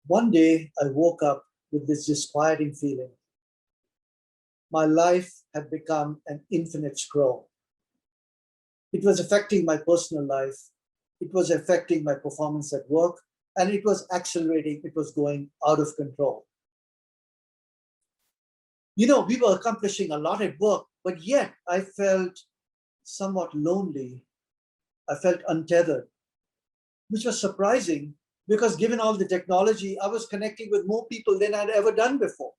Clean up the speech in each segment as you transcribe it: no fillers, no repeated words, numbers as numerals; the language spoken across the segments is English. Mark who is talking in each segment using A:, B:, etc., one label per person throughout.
A: One day, I woke up with this disquieting feeling. My life had become an infinite scroll. It was affecting my personal life. It was affecting my performance at work, and it was accelerating. It was going out of control. We were accomplishing a lot at work, but yet I felt somewhat lonely. I felt untethered, which was surprising because given all the technology, I was connecting with more people than I'd ever done before.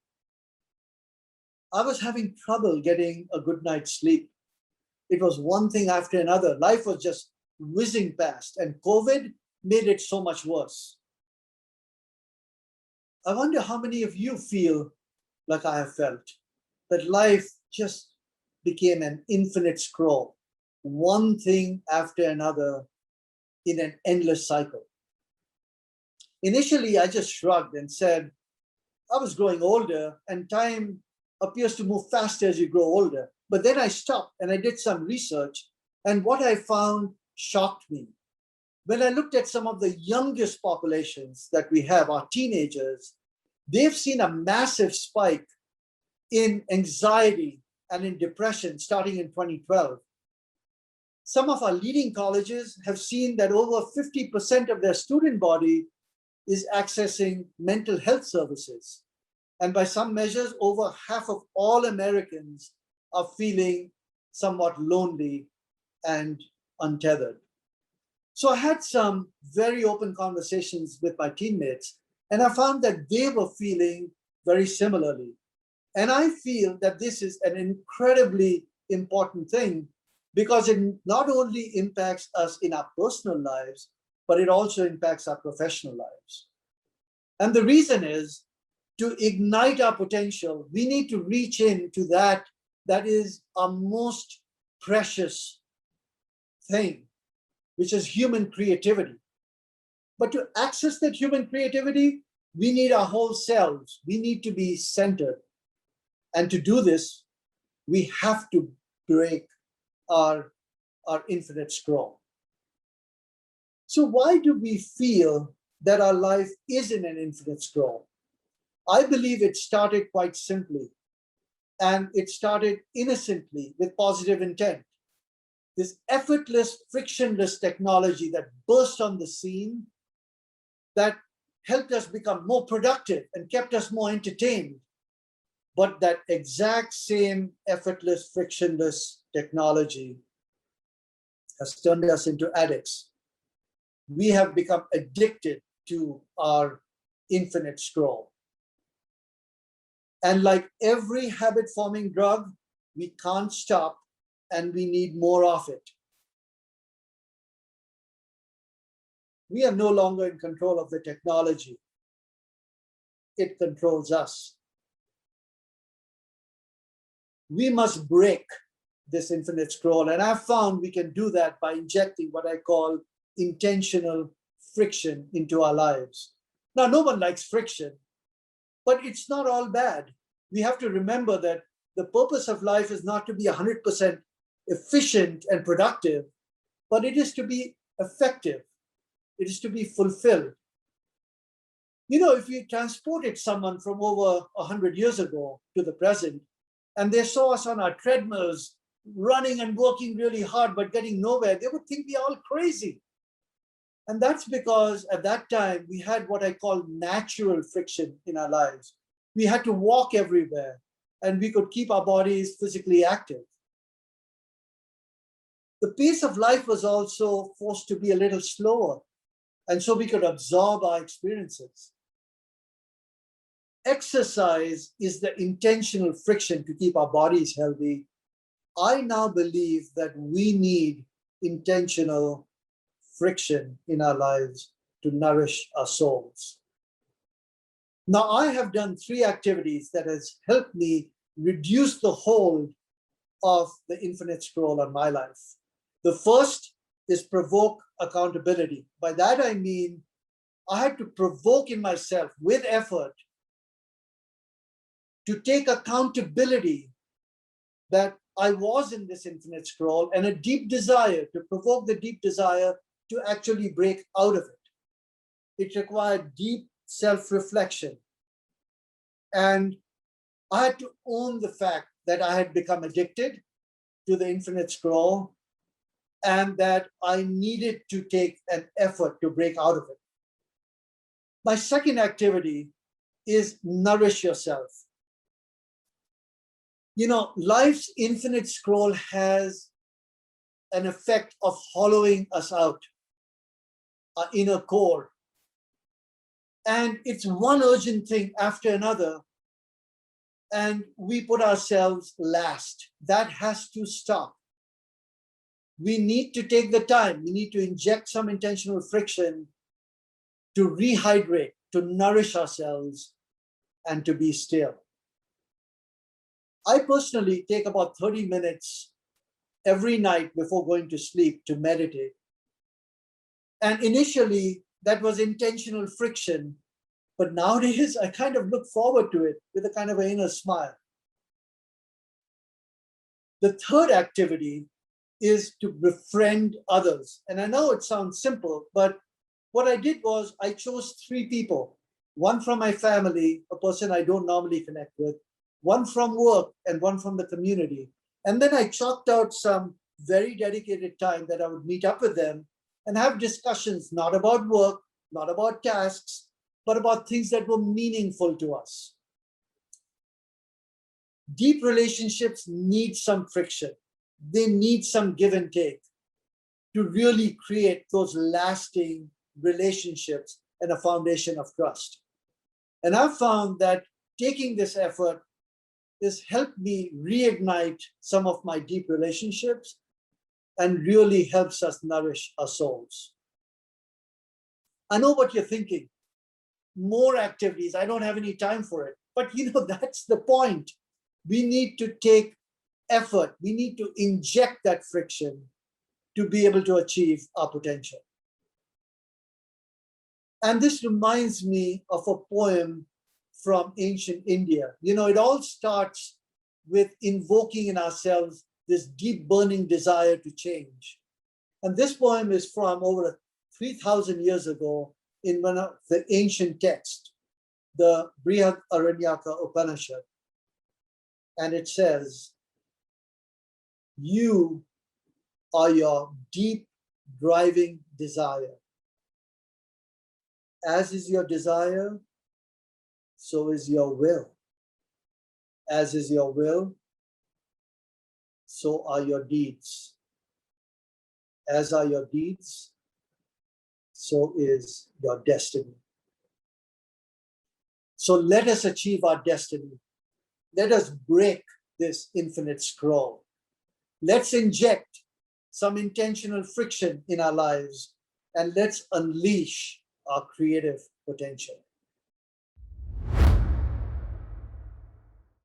A: I was having trouble getting a good night's sleep. It was one thing after another. Life was just whizzing past, and COVID made it so much worse. I wonder how many of you feel like I have felt, that life just became an infinite scroll, one thing after another in an endless cycle. Initially, I just shrugged and said, I was growing older and time appears to move faster as you grow older. But then I stopped and I did some research, and what I found shocked me. When I looked at some of the youngest populations that we have, our teenagers, they've seen a massive spike in anxiety and in depression starting in 2012. Some of our leading colleges have seen that over 50% of their student body is accessing mental health services. And by some measures, over half of all Americans are feeling somewhat lonely and untethered. So I had some very open conversations with my teammates, and I found that they were feeling very similarly. And I feel that this is an incredibly important thing because it not only impacts us in our personal lives, but it also impacts our professional lives. And the reason is, to ignite our potential, we need to reach into that is our most precious thing, which is human creativity. But to access that human creativity, we need our whole selves. We need to be centered. And to do this, we have to break our infinite scroll. So why do we feel that our life is in an infinite scroll? I believe it started quite simply, and it started innocently with positive intent. This effortless, frictionless technology that burst on the scene, that helped us become more productive and kept us more entertained. But that exact same effortless, frictionless technology has turned us into addicts. We have become addicted to our infinite scroll. And like every habit-forming drug, we can't stop and we need more of it. We are no longer in control of the technology. It controls us. We must break this infinite scroll, and I've found we can do that by injecting what I call intentional friction into our lives. Now, no one likes friction, but it's not all bad. We have to remember that the purpose of life is not to be 100% efficient and productive, but it is to be effective. It is to be fulfilled. If you transported someone from over 100 years ago to the present, and they saw us on our treadmills, running and working really hard, but getting nowhere, they would think we are all crazy. And that's because at that time, we had what I call natural friction in our lives. We had to walk everywhere, and we could keep our bodies physically active. The pace of life was also forced to be a little slower, and so we could absorb our experiences. Exercise is the intentional friction to keep our bodies healthy. I now believe that we need intentional friction in our lives to nourish our souls. Now, I have done 3 activities that has helped me reduce the hold of the infinite scroll on my life. The first is provoke accountability. By that, I mean, I had to provoke in myself with effort to take accountability that I was in this infinite scroll, and a deep desire to provoke the deep desire to actually break out of it. It required deep self-reflection. And I had to own the fact that I had become addicted to the infinite scroll and that I needed to take an effort to break out of it. My second activity is nourish yourself. You know, life's infinite scroll has an effect of hollowing us out, our inner core. And it's one urgent thing after another, and we put ourselves last. That has to stop. We need to take the time. We need to inject some intentional friction to rehydrate, to nourish ourselves, and to be still. I personally take about 30 minutes every night before going to sleep to meditate. And initially, that was intentional friction. But nowadays, I kind of look forward to it with a kind of an inner smile. The third activity is to befriend others. And I know it sounds simple, but what I did was I chose 3 people, one from my family, a person I don't normally connect with, one from work, and one from the community. And then I chalked out some very dedicated time that I would meet up with them and have discussions, not about work, not about tasks, but about things that were meaningful to us. Deep relationships need some friction. They need some give and take to really create those lasting relationships and a foundation of trust. And I've found that taking this effort has helped me reignite some of my deep relationships and really helps us nourish our souls. I know what you're thinking. More activities, I don't have any time for it. But you know, that's the point. We need to take effort. We need to inject that friction to be able to achieve our potential. And this reminds me of a poem from ancient India. You know, it all starts with invoking in ourselves this deep burning desire to change. And this poem is from over 3,000 years ago in one of the ancient texts, the Brihadaranyaka Upanishad. And it says, "You are your deep driving desire. As is your desire, so is your will. As is your will, so are your deeds. As are your deeds, so is your destiny." So let us achieve our destiny. Let us break this infinite scroll. Let's inject some intentional friction in our lives, and let's unleash our creative potential.